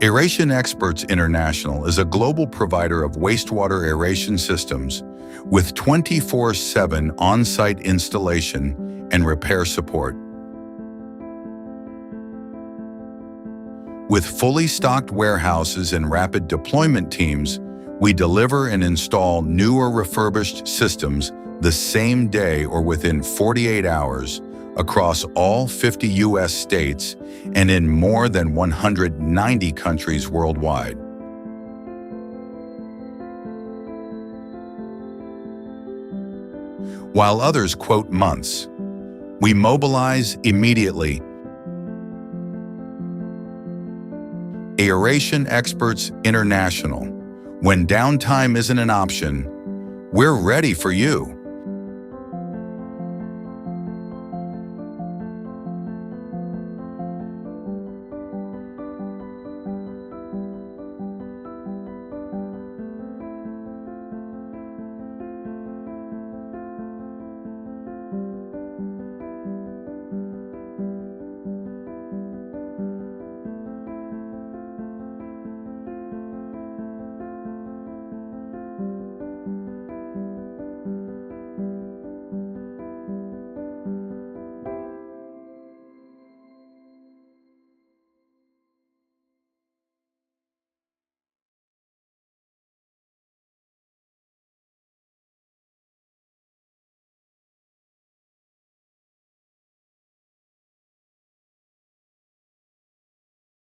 Aeration Experts International is a global provider of wastewater aeration systems with 24/7 on-site installation and repair support. With fully stocked warehouses and rapid deployment teams, we deliver and install new or refurbished systems the same day or within 48 hours across all 50 U.S. states and in more than 190 countries worldwide. While others quote months, we mobilize immediately. Aeration Experts International. When downtime isn't an option, we're ready for you.